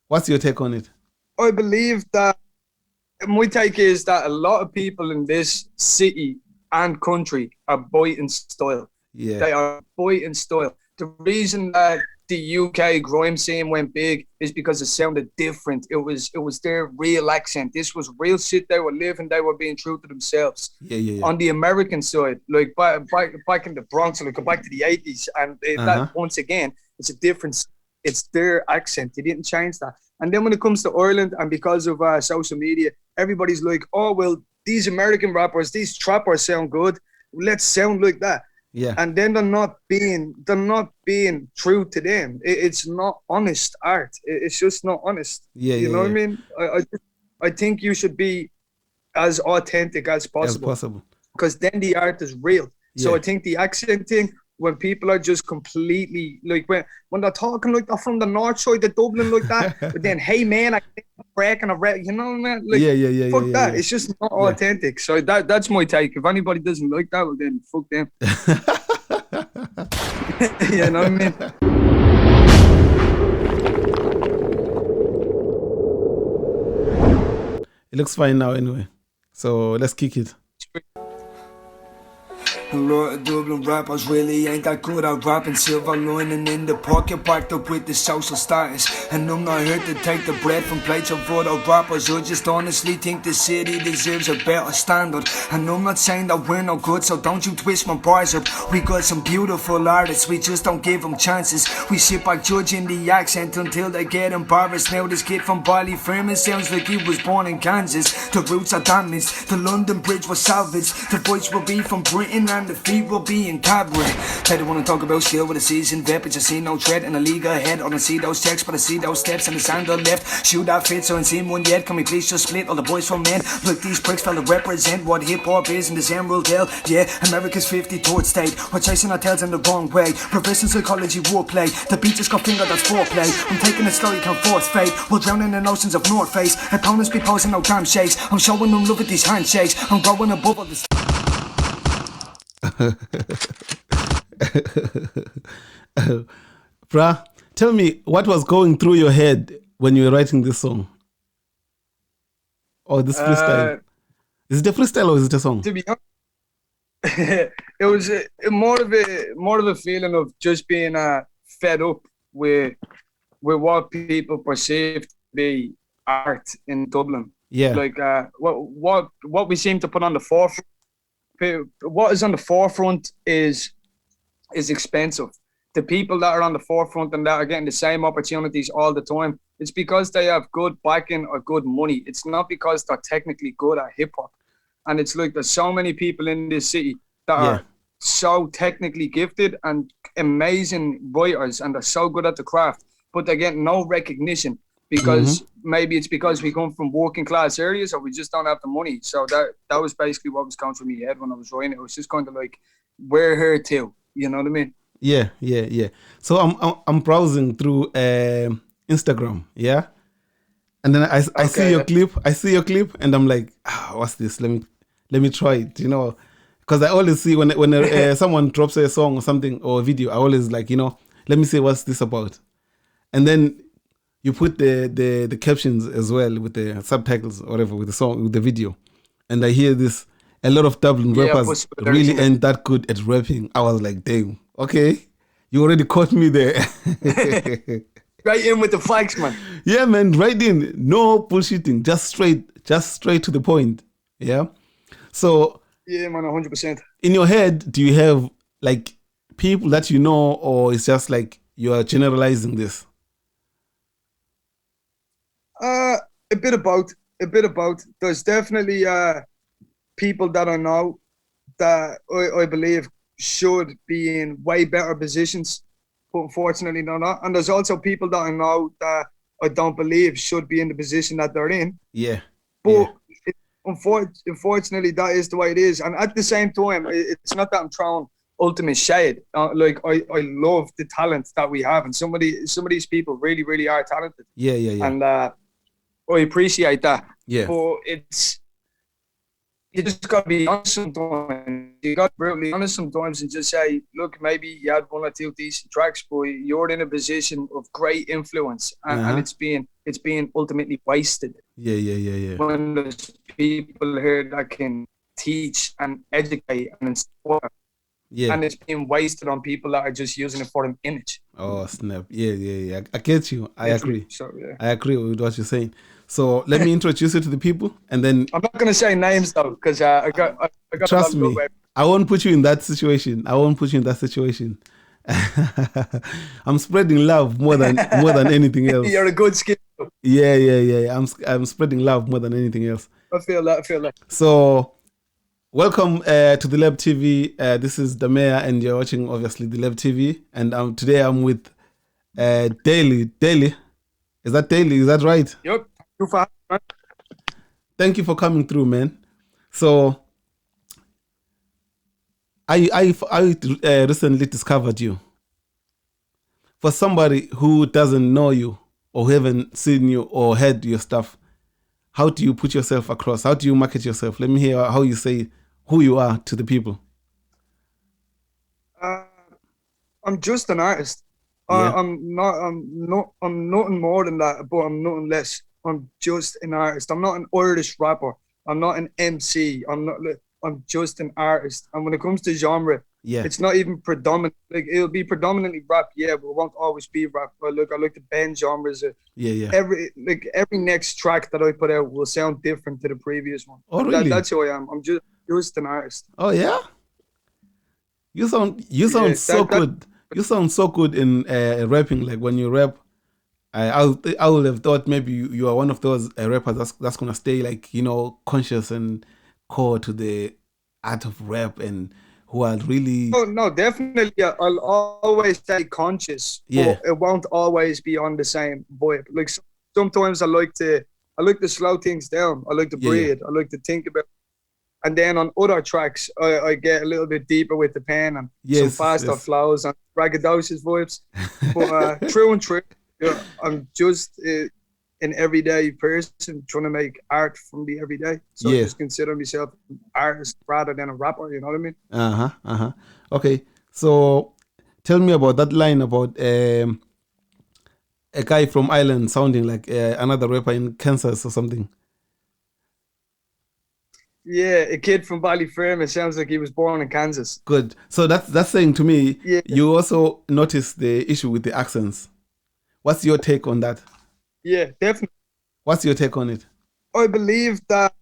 What's your take on it? I believe that my take is that a lot of people in this city and country are biting style. Yeah. They are biting style. The reason that the UK grime scene went big is because it sounded different. It was their real accent. This was real shit they were living. They were being true to themselves. Yeah, yeah, yeah. On the American side, like back in the Bronx, like go back to the 80s, and that once again, it's a difference. It's their accent. They didn't change that. And then when it comes to Ireland, and because of social media, everybody's like, oh well, these American rappers, these trappers sound good. Let's sound like that. Yeah. And then they're not being true to them. It's not honest art. It's just not honest. Yeah, you know what I yeah. mean? I think you should be as authentic as As possible, possible. because then the art is real. So Yeah. I think the accent thing, when people are just completely like when they're talking like they're from the north side of Dublin like that, but then hey man, I breaking a rap, you know what I mean? Like Yeah, yeah, yeah, fuck yeah, that. yeah. It's just not Yeah. authentic. So that's my take. If anybody doesn't like that, well then fuck them. You know what I mean? It looks fine now anyway. So let's kick it. A lot of Dublin rappers really ain't that good at rapping. Silver lining in the pocket, packed up with the social status. And I'm not here to take the bread from plates of other rappers. I just honestly think the city deserves a better standard. And I'm not saying that we're no good, so don't you twist my bars up. We got some beautiful artists, we just don't give them chances. We sit back judging the accent until they get embarrassed. Now this kid from Ballyfermot sounds like he was born in Kansas. The roots are damaged, the London Bridge was salvaged. The voice will be from Britain and the feet will be in Cabra. They don't wanna talk about skill with a seasoned vet, but you see no tread in the league ahead. I don't see those checks, but I see those steps and the sand on left. Shoot that fits, so I ain't seen one yet. Can we please just split all the boys from men? Look, these pricks fella represent what hip hop is in this emerald hell. Yeah, America's 53rd state. We're chasing our tails in the wrong way. Reversing psychology warplay. The beat just got finger, that's foreplay. I'm taking it slow, you can't force fate. We're drowning in oceans of North Face. Opponents be posing no damn shakes. I'm showing them love with these handshakes. I'm growing above all this. Bruh, tell me what was going through your head when you were writing this song? Or this freestyle? Is it a freestyle or is it a song? To be honest, it was more of a feeling of just being fed up with what people perceive to be art in Dublin. Yeah. Like what we seem to put on the forefront. What is on the forefront is expensive. The people that are on the forefront and that are getting the same opportunities all the time, it's because they have good backing or good money. It's not because they're technically good at hip hop. And it's like there's so many people in this city that are so technically gifted and amazing writers, and they're so good at the craft, but they get no recognition because maybe it's because we come from working class areas or we just don't have the money. So that was basically what was going through my head when I was writing it. It was just kind of like, we're here too. You know what I mean? Yeah. So I'm browsing through Instagram, yeah, and then I see your clip. I see your clip, and I'm like, what's this? Let me try it. You know, because I always see when someone drops a song or something or a video, I always like, you know, let me see what's this about, and then you put the captions as well with the subtitles or whatever with the song, with the video, and I hear this. A lot of Dublin rappers really ain't that good at rapping. I was like, damn, okay, you already caught me there. Right in with the facts, man. Yeah, man, right in. No bullshitting, just straight to the point. Yeah. So yeah, man, 100%. In your head, do you have like people that you know, or it's just like you are generalizing this? A bit about. There's definitely people that I know that I believe should be in way better positions, but unfortunately they're not. And there's also people that I know that I don't believe should be in the position that they're in. Yeah. But unfortunately, that is the way it is. And at the same time, it's not that I'm throwing ultimate shade. Like I love the talent that we have, and some of these people really, really are talented. Yeah. And I appreciate that. Yeah. But you just got to be honest sometimes. You got to be brutally honest sometimes and just say, look, maybe you had one or two decent tracks, but you're in a position of great influence, and it's being it's being ultimately wasted. Yeah. When there's people here that can teach and educate and inspire, Yeah. and it's being wasted on people that are just using it for an image. Oh snap! Yeah. I get you. I Literally. agree. So yeah, I agree with what you're saying. So let me introduce you to the people, and then I'm not gonna say names though, because I got a trust lot of me, love. I won't put you in that situation. I'm spreading love more than anything else. You're a good skip. Yeah. I'm spreading love more than anything else. I feel that. So welcome to the Lab TV. This is the mayor, and you're watching obviously the Lab TV. And today I'm with Daly. Daly, is that Daly? Is that right? Yep. Too far. Thank you for coming through, man. So I recently discovered you. For somebody who doesn't know you or who haven't seen you or heard your stuff, how do you put yourself across? How do you market yourself? Let me hear how you say who you are to the people. I'm just an artist. Yeah. I'm nothing more than that, but I'm nothing less. I'm just an artist. I'm not an Irish rapper. I'm not an MC. I'm just an artist. And when it comes to genre, it's not even predominant. Like, it'll be predominantly rap, yeah, but it won't always be rap. But look, I like to bend genres. Every next track that I put out will sound different to the previous one. Oh, really? That's who I am. I'm just an artist. Oh yeah. You sound so good. You sound so good in rapping. Like when you rap, I would have thought maybe you are one of those rappers that's gonna stay like, you know, conscious and core to the art of rap, and who are really. Oh no, definitely. I'll always stay conscious. But it won't always be on the same vibe. Like sometimes I like to slow things down. I like to breathe. I like to think about. And then on other tracks, I get a little bit deeper with the pen and some faster flows and braggadocious vibes. But true and true, I'm just an everyday person trying to make art from the everyday. So I just consider myself an artist rather than a rapper, you know what I mean? Okay, so tell me about that line about a guy from Ireland sounding like another rapper in Kansas or something. Yeah, a kid from Ballyfermot. It sounds like he was born in Kansas. Good. So that's saying to me, you also notice the issue with the accents. What's your take on that? Yeah, definitely. What's your take on it? I believe that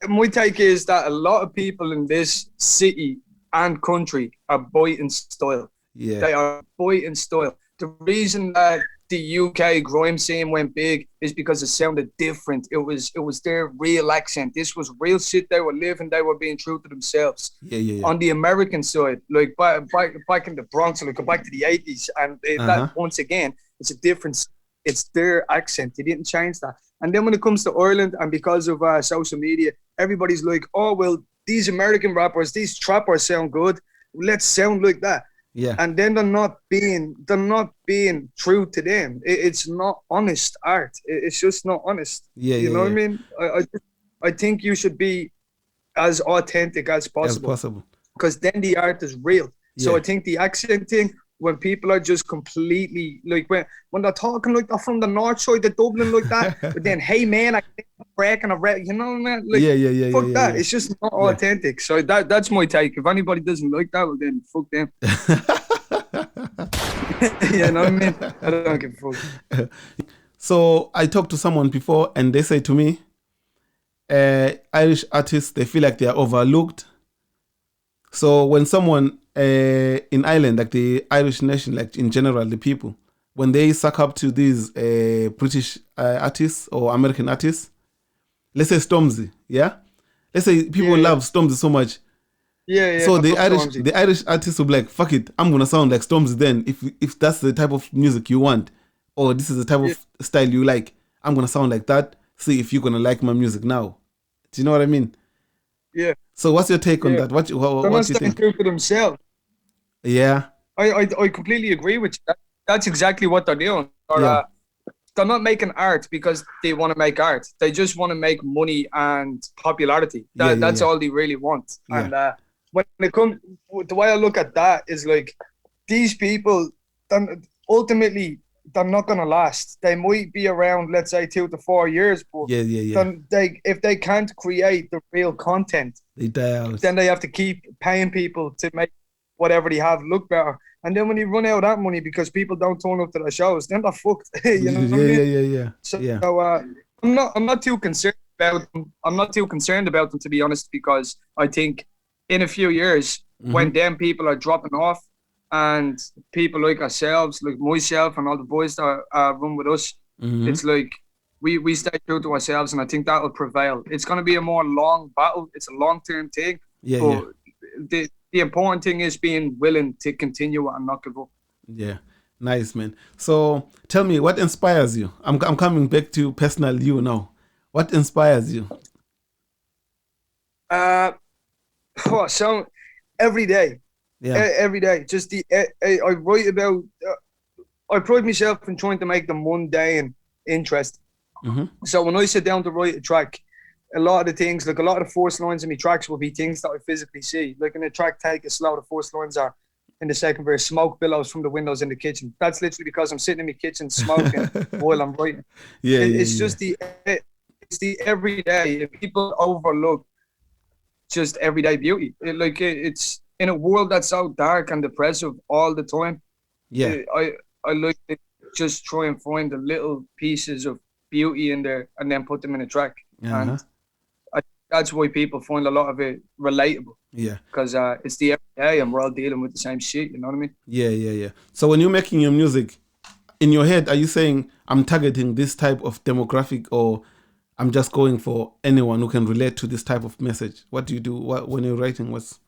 my take is that a lot of people in this city and country are biting style. Yeah. They are biting style. The reason that the UK grime scene went big is because it sounded different. It was their real accent. This was real shit they were living. They were being true to themselves. Yeah. On the American side, like back in the Bronx, like go back to the 80s, and that once again, it's a difference. It's their accent. They didn't change that. And then when it comes to Ireland, and because of social media, everybody's like, oh well, these American rappers, these trappers sound good. Let's sound like that. Yeah. And then they're not being true to them. It's not honest art. It's just not honest. You know what I mean? I think you should be as authentic as possible. Because then the art is real. So I think the accent thing, when people are just completely like when they're talking like they're from the north side of Dublin like that, but then hey man, I break and I read, you know, man, like fuck that. It's just not authentic. So that's my take. If anybody doesn't like that, well then fuck them. You know what I mean? I don't give a fuck. So I talked to someone before, and they say to me, Irish artists, they feel like they are overlooked. So when someone in Ireland, like the Irish nation, like in general, the people, when they suck up to these British artists or American artists, let's say Stormzy, let's say people love Stormzy so much. So the Irish artists will be like, fuck it, I'm gonna sound like Stormzy then. If that's the type of music you want, or this is the type of style you like, I'm gonna sound like that. See if you're gonna like my music now. Do you know what I mean? Yeah. So what's your take on that? What do you think? True for themselves. Yeah. I completely agree with you. That's exactly what they're doing. They're not making art because they want to make art. They just want to make money and popularity. That's all they really want. And when it comes, the way I look at that is like these people ultimately they're not gonna last. They might be around, let's say, 2 to 4 years, but then if they can't create the real content, they die out. Then they have to keep paying people to make whatever they have look better. And then when you run out of that money because people don't turn up to the shows, then they're fucked. You know what I mean? Yeah. So I'm not too concerned about them. I'm not too concerned about them, to be honest, because I think in a few years, when them people are dropping off, and people like ourselves, like myself and all the boys that run with us, it's like we stay true to ourselves, and I think that will prevail. It's going to be a more long battle. It's a long-term thing. But the important thing is being willing to continue and not give up. Yeah. Nice, man. So tell me, what inspires you? I'm coming back to personal you now. What inspires you? So every day. Yeah. Every day. Just I write about, I pride myself in trying to make them mundane interesting. So when I sit down to write a track, a lot of the things, like a lot of the first lines in my tracks will be things that I physically see. Like in a track, Take It Slow, the first lines are in the second verse, smoke billows from the windows in the kitchen. That's literally because I'm sitting in my kitchen smoking while I'm writing. It's just the everyday. People overlook just everyday beauty. It's in a world that's so dark and depressive all the time. I like to just try and find the little pieces of beauty in there and then put them in a track. And that's why people find a lot of it relatable. Because it's the everyday and we're all dealing with the same shit, you know what I mean? Yeah. So when you're making your music, in your head, are you saying, I'm targeting this type of demographic, or I'm just going for anyone who can relate to this type of message? What do you do when you're writing? What's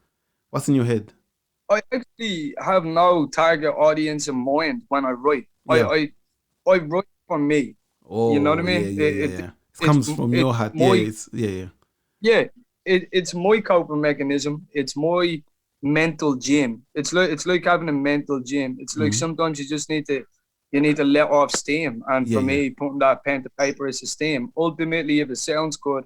in your head? I actually have no target audience in mind when I write. I write for me. You know what I mean? It comes from your heart. It's my coping mechanism. It's my mental gym. It's like having a mental gym. It's like sometimes you just need to let off steam. And for me, putting that pen to paper is a steam. Ultimately, if it sounds good,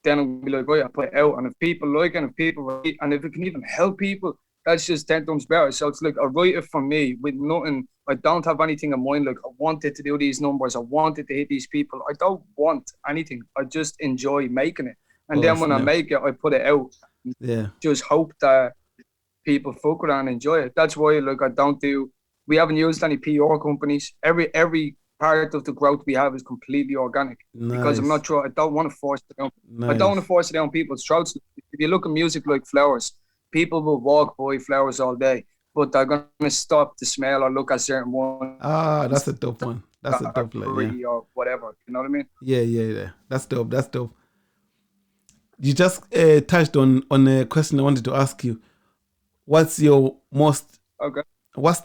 then I'll be like, right, I put it out. And if people like it, and if people write, and if it can even help people, that's just 10 times better. So it's like I write it for me with nothing. I don't have anything in mind. Like I wanted to do these numbers. I wanted to hit these people. I don't want anything. I just enjoy making it. And then when I make it, I put it out. Just hope that people fuck with it and enjoy it. That's why, like, we haven't used any PR companies. Every part of the growth we have is completely organic. Because I'm not sure. I don't want to force it down. I don't want to force it down people's throats. If you look at music like flowers, people will walk by flowers all day, but they're going to stop to smell or look at certain ones. That's a dope one. That's a dope line. Or whatever. You know what I mean? Yeah. That's dope. You just touched on a question I wanted to ask you. What's the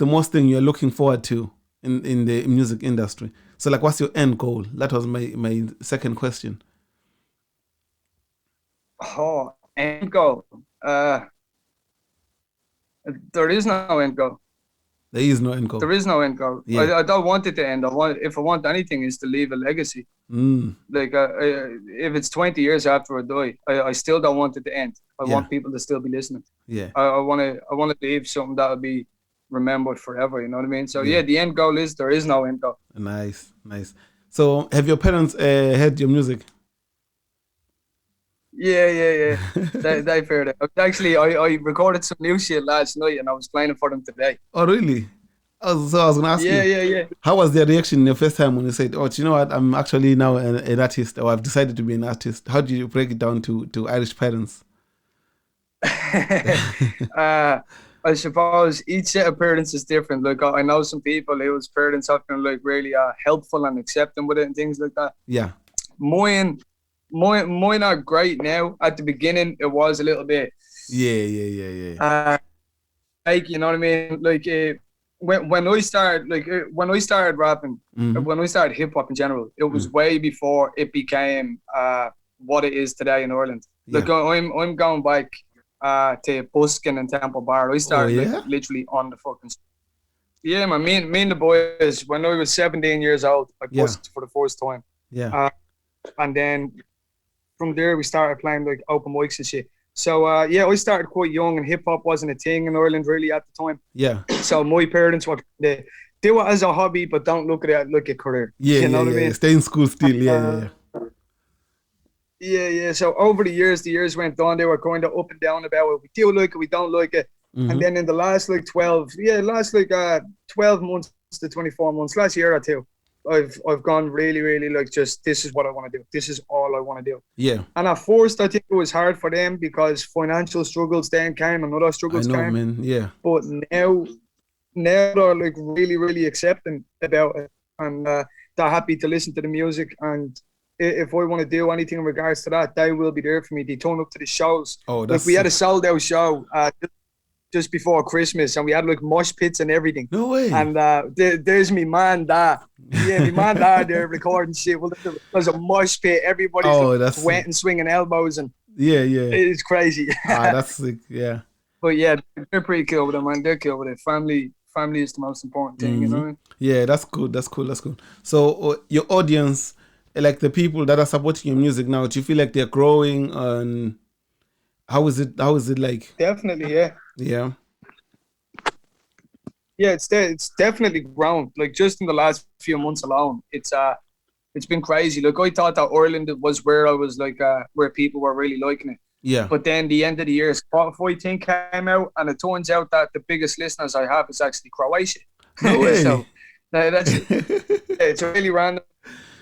most thing you're looking forward to in the music industry? So, like, what's your end goal? That was my second question. End goal. There is no end goal. There is no end goal. There is no end goal. I don't want it to end. If I want anything, is to leave a legacy. Like if it's 20 years after I die, I still don't want it to end. I want people to still be listening. I want to leave something that will be remembered forever. You know what I mean? So the end goal is there is no end goal. Nice. So have your parents heard your music? Yeah. They've heard it. Actually, I recorded some new shit last night and I was playing it for them today. Oh, really? So I was going to ask you. Yeah. How was their reaction the first time when you said, oh, do you know what? I'm actually now an artist, or I've decided to be an artist. How do you break it down to Irish parents? I suppose each set of parents is different. Like I know some people whose parents have been like really helpful and accepting with it and things like that. Yeah. Mine are great now. At the beginning, it was a little bit. Yeah. Like, you know what I mean? Like when I started rapping, when I started hip hop in general, it was way before it became what it is today in Ireland. Like I'm going back to busking and Temple Bar. I started like, literally on the fucking. Yeah, man. Me and the boys, when I was 17 years old, I busked for the first time. Yeah. And then from there we started playing like open mics and shit. So I started quite young, and hip hop wasn't a thing in Ireland really at the time. Yeah. So my parents were do it as a hobby, but don't look at it like a career. Yeah, you know what I mean? Stay in school still. Yeah. So over the years went on. They were kind of up and down about it. We do like it, we don't like it. Mm-hmm. And then in the last 12 months to 24 months, last year or two, I've gone really like, just, this is what I want to do. This is all I want to do. Yeah. And at first, I think it was hard for them because financial struggles then came and other struggles came. Man. Yeah. But now they're like really accepting about it, and they're happy to listen to the music. And if I want to do anything in regards to that, they will be there for me. They turn up to the shows. Oh, that's like we had a sold out show just before Christmas, and we had like mosh pits and everything. No way. And there's me man Dad. Yeah, me man Dad there recording shit. Well, there's a mosh pit. Everybody's wet and swinging elbows, and yeah, it's crazy. That's sick. Yeah. But yeah, they're pretty cool with it, man. They're cool with it. Family is the most important thing, you know what I mean? Yeah, that's cool. So your audience, like the people that are supporting your music now, do you feel like they're growing? And how is it like? Definitely, yeah. Yeah. Yeah, it's definitely grown. Like just in the last few months alone, it's been crazy. Like I thought that Ireland was where I was like where people were really liking it. Yeah. But then the end of the year, Spotify thing came out, and it turns out that the biggest listeners I have is actually Croatia. No way. So that's it's really random.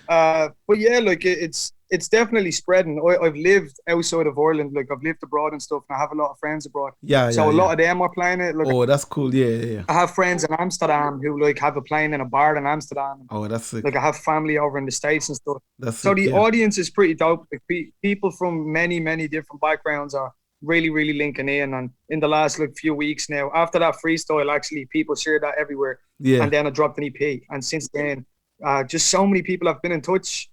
But yeah, like it's definitely spreading. I've lived outside of Ireland, like I've lived abroad and stuff, and I have a lot of friends abroad. Yeah. So a lot of them are playing it. Like, oh, that's cool. Yeah. I have friends in Amsterdam who like have a playing in a bar in Amsterdam. Oh, that's sick. Like I have family over in the States and stuff. That's so sick, the audience is pretty dope. Like, people from many different backgrounds are really linking in. And in the last like few weeks now, after that freestyle, actually people shared that everywhere. Yeah. And then I dropped an EP, and since then, just so many people have been in touch.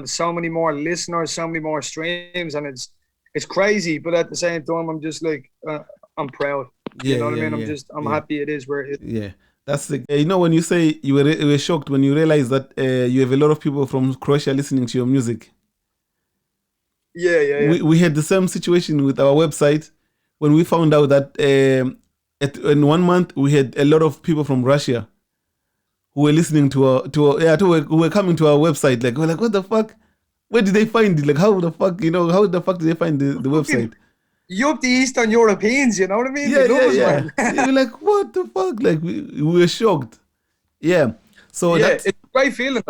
So many more listeners, so many more streams, and it's crazy. But at the same time, I'm just like I'm proud. Yeah, you know what I mean? I'm happy it is where it is. Yeah, that's the. You know, when you say you were shocked when you realized that you have a lot of people from Croatia listening to your music. Yeah. We had the same situation with our website when we found out that in 1 month we had a lot of people from Russia who were listening who were coming to our website. Like, we're like, what the fuck? Where did they find it? Like, how the fuck did they find the website? You up the Eastern Europeans, you know what I mean? Yeah. We're like, what the fuck? Like, we were shocked. Yeah. So it's a great feeling.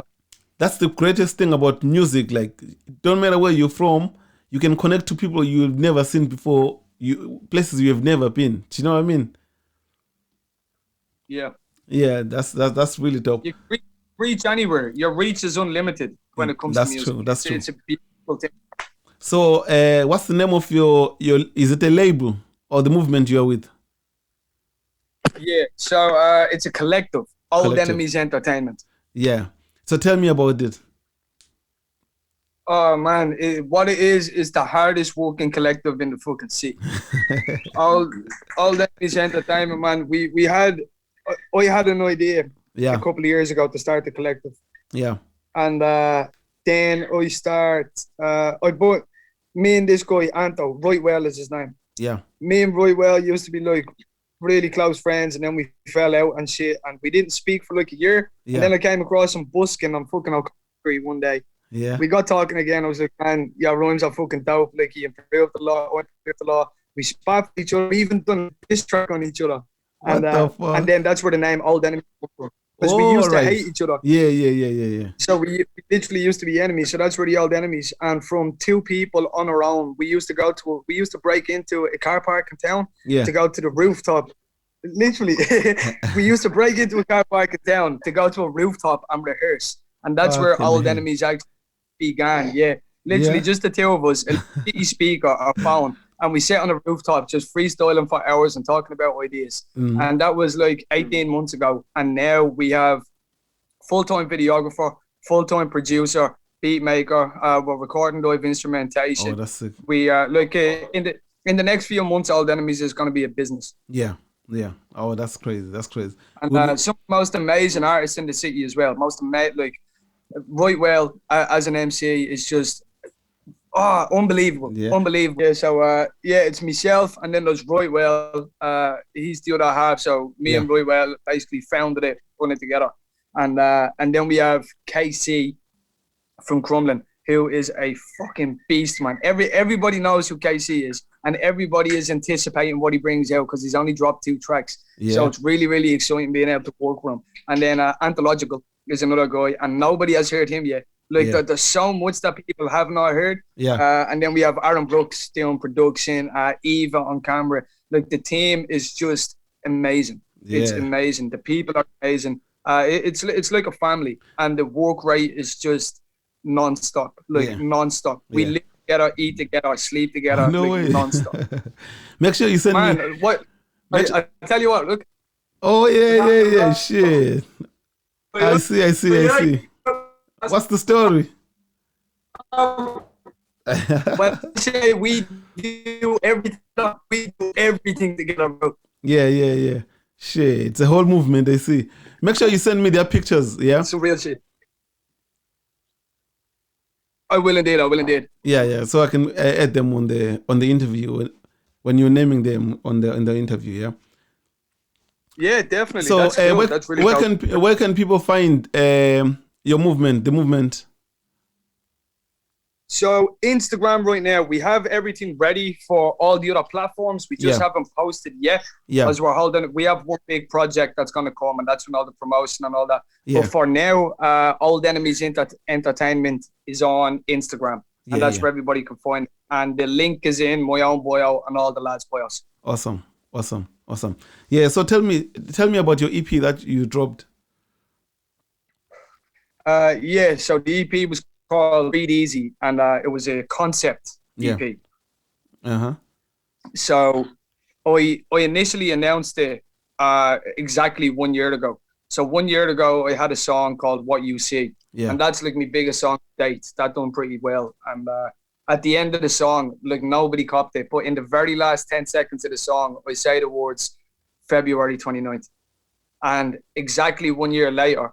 That's the greatest thing about music. Like, don't matter where you're from, you can connect to people you've never seen before, places you have never been. Do you know what I mean? Yeah. Yeah, that's really dope. You can reach anywhere. Your reach is unlimited when it comes to music. That's true. It's a beautiful thing. So, what's the name of your? Is it a label or the movement you're with? Yeah, so it's a collective. OldEnemiesEnt Entertainment. Yeah. So tell me about it. Oh man, what it is the hardest working collective in the fucking city. OldEnemiesEnt Entertainment, man. I had an idea a couple of years ago to start the collective. Yeah. And then I bought me and this guy Anto, Rightwell is his name. Yeah. Me and Rightwell used to be like really close friends, and then we fell out and shit, and we didn't speak for like a year. Yeah. And then I came across him busking on fucking O'Connor one day. Yeah. We got talking again. I was like, man, your rhymes are fucking dope. Like, he improved a lot. I improved a lot. We spat for each other. We even done this track on each other. And then that's where the name Old Enemies came from. Because we used to hate each other. Yeah. So we literally used to be enemies. So that's where the Old Enemies. And from two people on our own, we used to break into a car park in town to go to the rooftop. Literally, we used to break into a car park in town to go to a rooftop and rehearse. And that's where Old Enemies actually began. Yeah. Literally just the two of us, a speaker or phone. And we sat on the rooftop just freestyling for hours and talking about ideas. Mm. And that was like 18 months ago. And now we have full-time videographer, full-time producer, beat maker. We're recording live instrumentation. Oh, that's sick. We are in the next few months, Old Enemies is going to be a business. Yeah. Oh, that's crazy. And some of the most amazing artists in the city as well. Rightwell as an MC is just, Oh, unbelievable. Yeah. Unbelievable. Yeah, so it's myself and then there's Roy Well. He's the other half. So me and Roy Well basically founded it, put it together. And then we have KC from Crumlin, who is a fucking beast, man. Everybody knows who KC is, and everybody is anticipating what he brings out because he's only dropped 2 tracks. Yeah. So it's really, really exciting being able to work with him. And then Anthological is another guy, and nobody has heard him yet. Like there's so much that people have not heard. Yeah. And then we have Aaron Brooks doing production, Eva on camera. Like the team is just amazing. Yeah. It's amazing. The people are amazing. It's like a family, and the work rate is just non-stop. Non-stop. We live together, eat together, sleep together. No way. Non-stop. Make sure you send me. What? I tell you what. Look. Oh yeah. Shit. I see. What's the story? Well, say we do everything together, bro. Yeah. Shit, it's a whole movement. I see. Make sure you send me their pictures. Yeah, it's real shit. I will indeed. Yeah. So I can add them on the interview when you're naming them on the interview. Yeah. Yeah, definitely. So that's cool. That's really cool. Where can people find your movement, the movement? So Instagram right now, we have everything ready for all the other platforms. We just haven't posted yet because we're holding. We have one big project that's going to come, and that's when all the promotion and all that. Yeah. But for now, OldEnemiesEnt Entertainment is on Instagram, and that's where everybody can find it. And the link is in my own bio and all the lads' bios. Awesome. Yeah. So tell me about your EP that you dropped. So the EP was called Breathe Easy, and it was a concept EP. So I initially announced it exactly 1 year ago. So 1 year ago, I had a song called What You See, and that's like my biggest song to date. That done pretty well. And at the end of the song, like nobody copped it, but in the very last 10 seconds of the song, I say the words February 29th. And exactly 1 year later,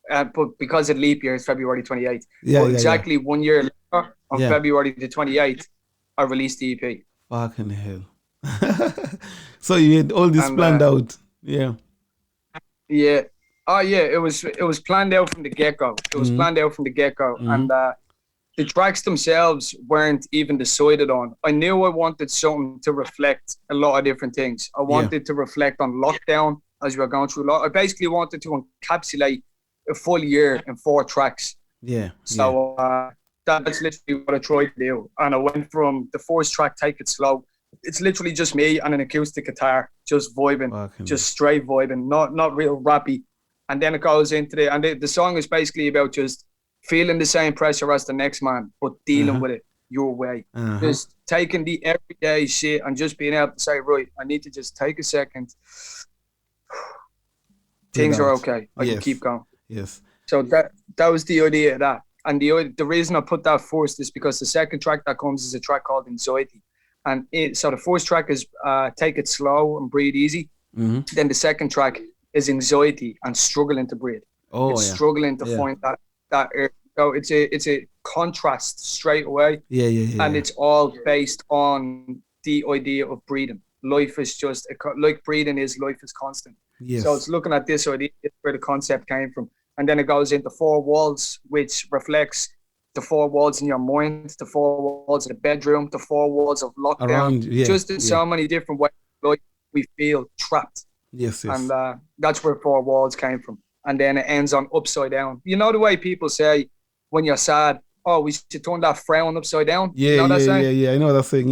but because of leap year, it's February 28th. Exactly 1 year later, on February the 28th, I released the EP. Fucking hell. So you had all this planned out. Yeah. Yeah. Oh, yeah. It was planned out from the get-go. And the tracks themselves weren't even decided on. I knew I wanted something to reflect a lot of different things. I wanted to reflect on lockdown as we were going through. I basically wanted to encapsulate a full year in 4 tracks. So that's literally what I tried to do. And I went from the first track, Take It Slow. It's literally just me and an acoustic guitar, just vibing, just straight vibing, not real rappy. And then it goes into the song is basically about just feeling the same pressure as the next man, but dealing with it your way. Just taking the everyday shit and just being able to say, right, I need to just take a second. Things are okay. I can keep going. Yes. So that was the idea of that. And the reason I put that first is because the second track that comes is a track called Anxiety. And so the first track is Take It Slow and Breathe Easy. Then the second track is Anxiety and Struggling to Breathe. Struggling to find that air. So it's a contrast straight away. And it's all based on the idea of breathing. Life is just, like breathing is, life is constant. So it's looking at this idea where the concept came from. And then it goes into 4 walls, which reflects the 4 walls in your mind, the 4 walls of the bedroom, the 4 walls of lockdown. Just in so many different ways, like we feel trapped. And that's where 4 walls came from. And then it ends on Upside Down. You know the way people say when you're sad, oh, we should turn that frown upside down? You know that saying? I know that saying,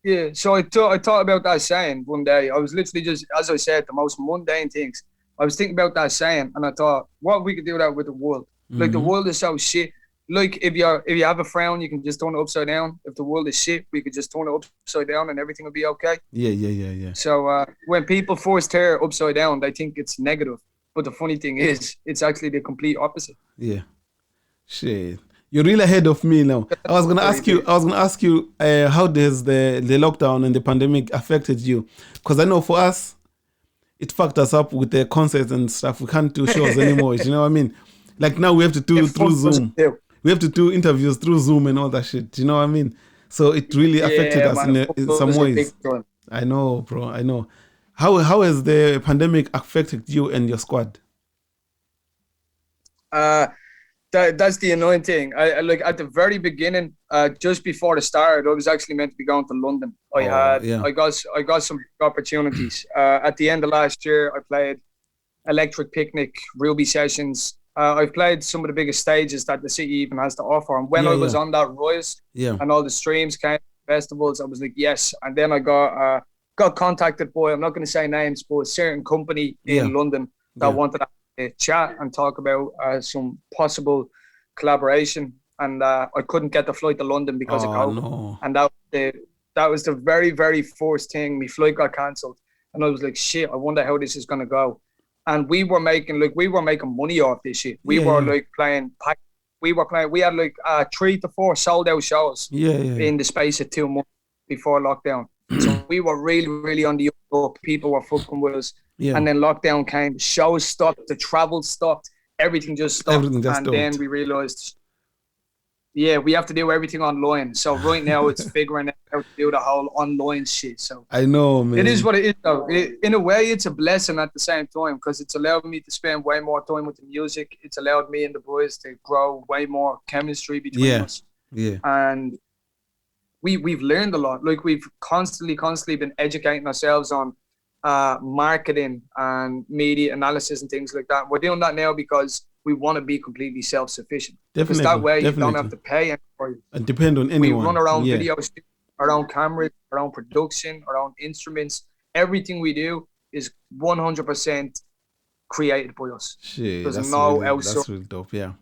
Yeah, so I thought about that saying one day. I was literally just, as I said, the most mundane things. I was thinking about that saying, and I thought, what if we could do that with the world? Like the world is so shit. Like if you have a frown, you can just turn it upside down. If the world is shit, we could just turn it upside down, and everything will be okay. Yeah. So when people force tear upside down, they think it's negative. But the funny thing is, it's actually the complete opposite. Yeah. Shit. You're really ahead of me now. I was gonna ask you how does the lockdown and the pandemic affected you? Because I know for us, it fucked us up with the concerts and stuff. We can't do shows anymore. You know what I mean? Like now we have to do through Zoom. we have to do interviews through Zoom and all that shit. You know what I mean? So it really affected us in some ways. I know, bro. I know. How has the pandemic affected you and your squad? That's the annoying thing. I like at the very beginning, just before the start, I was actually meant to be going to London. I got some opportunities. At the end of last year, I played Electric Picnic, Ruby Sessions. I've played some of the biggest stages that the city even has to offer. And when I was on that rise, and all the streams came, festivals, I was like, yes. And then I got contacted by, I'm not going to say names, but a certain company in London that wanted to chat and talk about some possible collaboration. And I couldn't get the flight to London because of COVID. No. And that was the very, very first thing. My flight got cancelled. And I was like, shit, I wonder how this is going to go. And we were making money off this shit. We had like 3 to 4 sold out shows in the space of 2 months before lockdown. So we were really, really on the up. People were fucking with us. Yeah. And then lockdown came, shows stopped, the travel stopped, everything just stopped. Then we realized, we have to do everything online. So right now it's figuring out how to do the whole online shit. So I know, man. It is what it is, though. In a way, it's a blessing at the same time because it's allowed me to spend way more time with the music. It's allowed me and the boys to grow way more chemistry between us. Yeah. And we've learned a lot. Like we've constantly been educating ourselves on marketing and media analysis and things like that. We're doing that now because we want to be completely self-sufficient. Because that way you don't have to pay anybody. And depend on anyone. We run our own videos, our own cameras, our own production, our own instruments. Everything we do is 100% created by us. Shit, there's no outsourcing. That's really dope, Yeah.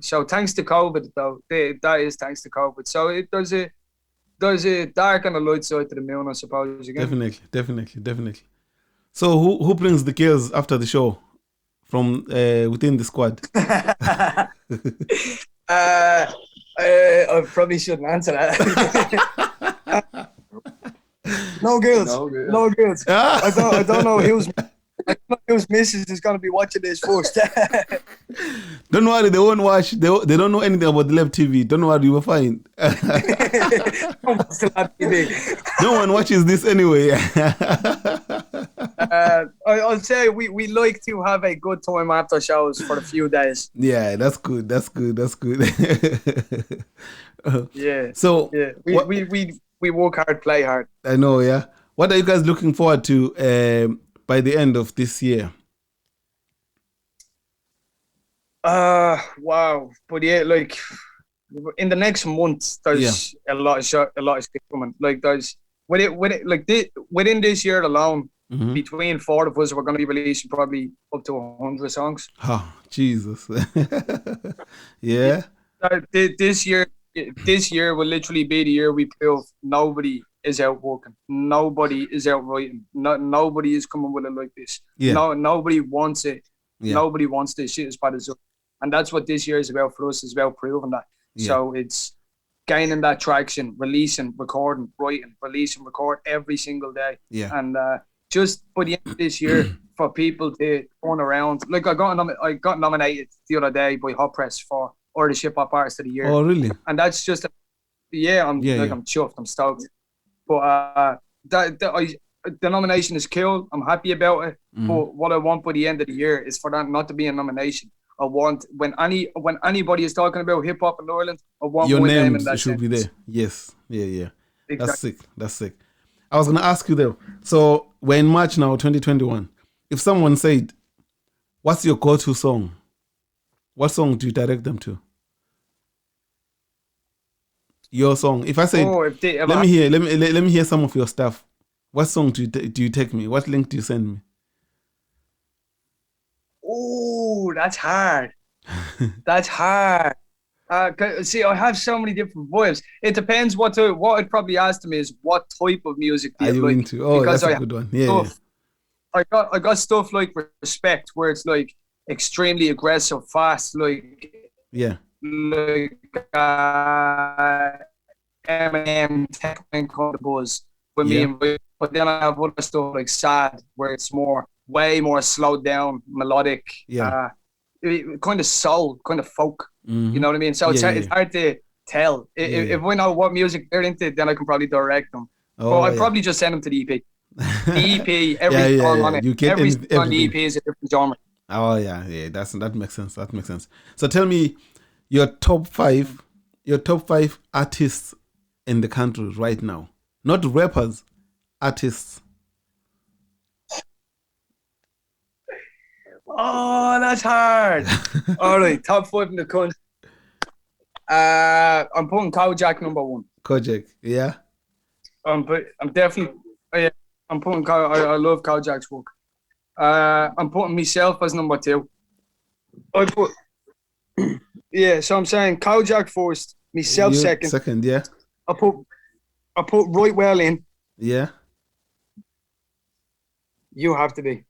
So thanks to COVID, though, that is thanks to COVID. So there's a dark and a light side to the moon, I suppose. Again. Definitely. So who brings the kills after the show from within the squad? I probably shouldn't answer that. No girls. I don't know whose missus is going to be watching this first. Don't worry, they won't watch. They don't know anything about the Lab TV. Don't worry, you will find. No one watches this anyway. I'll say we like to have a good time after shows for a few days. Yeah, that's good. So we work hard, play hard. I know. Yeah. What are you guys looking forward to by the end of this year? Wow. But like in the next month, there's a lot of shit coming. Like there's within this year alone, between 4 of us, we're going to be releasing probably up to 100 songs. Oh, Jesus. Yeah. This year will literally be the year we prove nobody is out working. Nobody is out writing. Nobody is coming with it like this. Yeah. Nobody wants it. Yeah. Nobody wants this shit as bad as us. And that's what this year is about for us, is about proving that. Yeah. So it's gaining that traction, releasing, recording, writing, release and record every single day. Yeah. And just by the end of this year, for people to turn around. Like I got nominated the other day by Hot Press for Irish Hip Hop Artist of the Year. Oh, really? And that's just, I'm chuffed, I'm stoked. But the nomination is cool. I'm happy about it. But what I want by the end of the year is for that not to be a nomination. I want when anybody is talking about hip hop in Ireland, I want your my name in that should be there. Yes, yeah. Exactly. That's sick. I was gonna ask you though. So we're in March now, 2021. If someone said, "What's your go-to song?" What song do you direct them to? Your song. If I say, let me hear some of your stuff. What song do you take me? What link do you send me? Oh, that's hard. That's hard. See, I have so many different vibes. It depends what I'd probably ask them is what type of music do you like? Into? Oh, because that's a good one. Yeah. I got stuff like Respect, where it's like extremely aggressive, fast, like Eminem, Techman kind of buzz with me. But then I have other stuff like Sad, where it's way more slowed down, melodic. kind of soul, kind of folk. Mm-hmm. You know what I mean? So it's hard to tell. If we know what music they're into, then I can probably direct them. But I'd probably just send them to the EP. The EP, every song on it, every song on the EP is a different genre. Oh yeah, that makes sense. That makes sense. So tell me your top five artists in the country right now. Not rappers, artists. Oh, that's hard. All right, top 5 in the country. I'm putting Kojak number 1. Kojak, yeah. I'm definitely. I'm putting. I love Kojak's work. I'm putting myself as number 2. I put. Yeah, so I'm saying Kojak first, myself second. Second, yeah. I put Right Well in. Yeah. You have to be.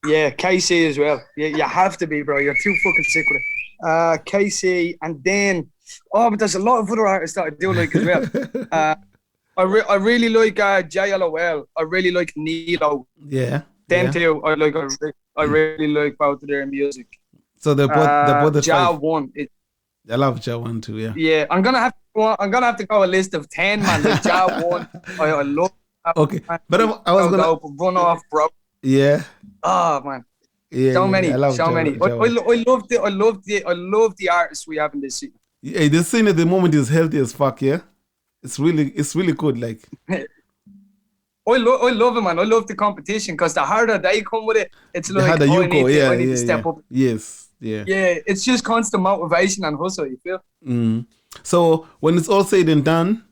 Yeah, KC as well. Yeah, you have to be, bro. You're too fucking sick with it. KC, and then but there's a lot of other artists that I do like as well. I really like JLOL. I really like Nilo. Yeah. Them two. I really like both of their music. So they're both the Ja 5. one. I love Ja 1 too. Yeah. Yeah, I'm gonna have to go a list of 10, man. Like Ja 1. I love. Okay, but I was gonna run off, bro. Yeah. Oh man. Yeah. So many. I love so Ja, many. Ja. I love the artists we have in this city. Yeah, the scene at the moment is healthy as fuck. Yeah. It's really good. Like. I love it, man. I love the competition because the harder they come with it, it's The like harder you go. I need to step up. Yes. Yeah. Yeah, it's just constant motivation and hustle. You feel? Mm. So when it's all said and done,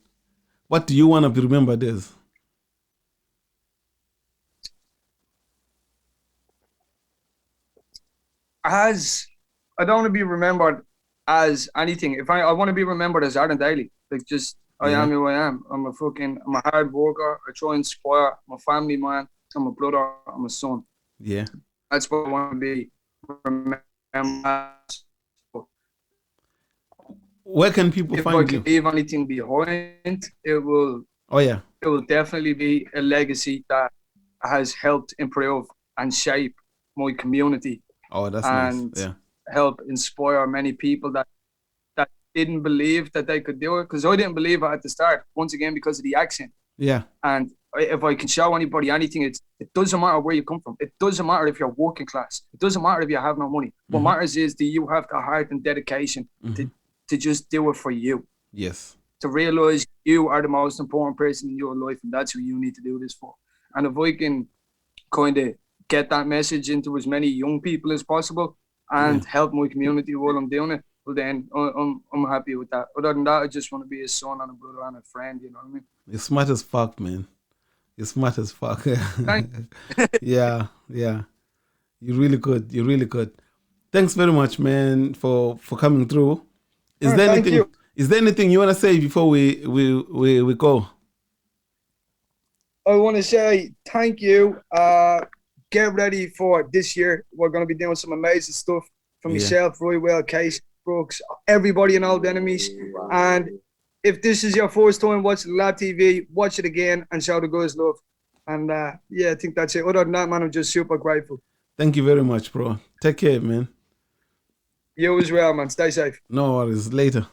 what do you want to be remembered as? I don't want to be remembered as anything. If I want to be remembered as Daly. Like just I am who I am. I'm a hard worker. I try and inspire. I'm a family man. I'm a brother. I'm a son. Yeah. That's what I want to be remembered as. Where can people find you? If I can leave anything behind, it will. Oh yeah. It will definitely be a legacy that has helped improve and shape my community. Oh, that's and nice. Yeah. Help inspire many people that didn't believe that they could do it, because I didn't believe it at the start, once again because of the accent. Yeah. And if I can show anybody anything, it doesn't matter where you come from. It doesn't matter if you're working class. It doesn't matter if you have no money. What matters is do you have the heart and dedication to just do it for you. Yes. To realize you are the most important person in your life, and that's who you need to do this for. And if I can kind of get that message into as many young people as possible and help my community while I'm doing it, well then I'm happy with that. Other than that, I just want to be a son and a brother and a friend, you know what I mean? You're smart as fuck, man. You're smart as fuck. Yeah. You're really good. Thanks very much, man, for coming through. Is there anything you want to say before we go? I want to say thank you. Get ready for this year. We're going to be doing some amazing stuff for myself, Roy Well, Case, Brooks, everybody in Old Enemies. And if this is your first time watching Lab TV, watch it again and show the guys love. And I think that's it. Other than that, man, I'm just super grateful. Thank you very much, bro. Take care, man. You as well, man. Stay safe. No worries. Later.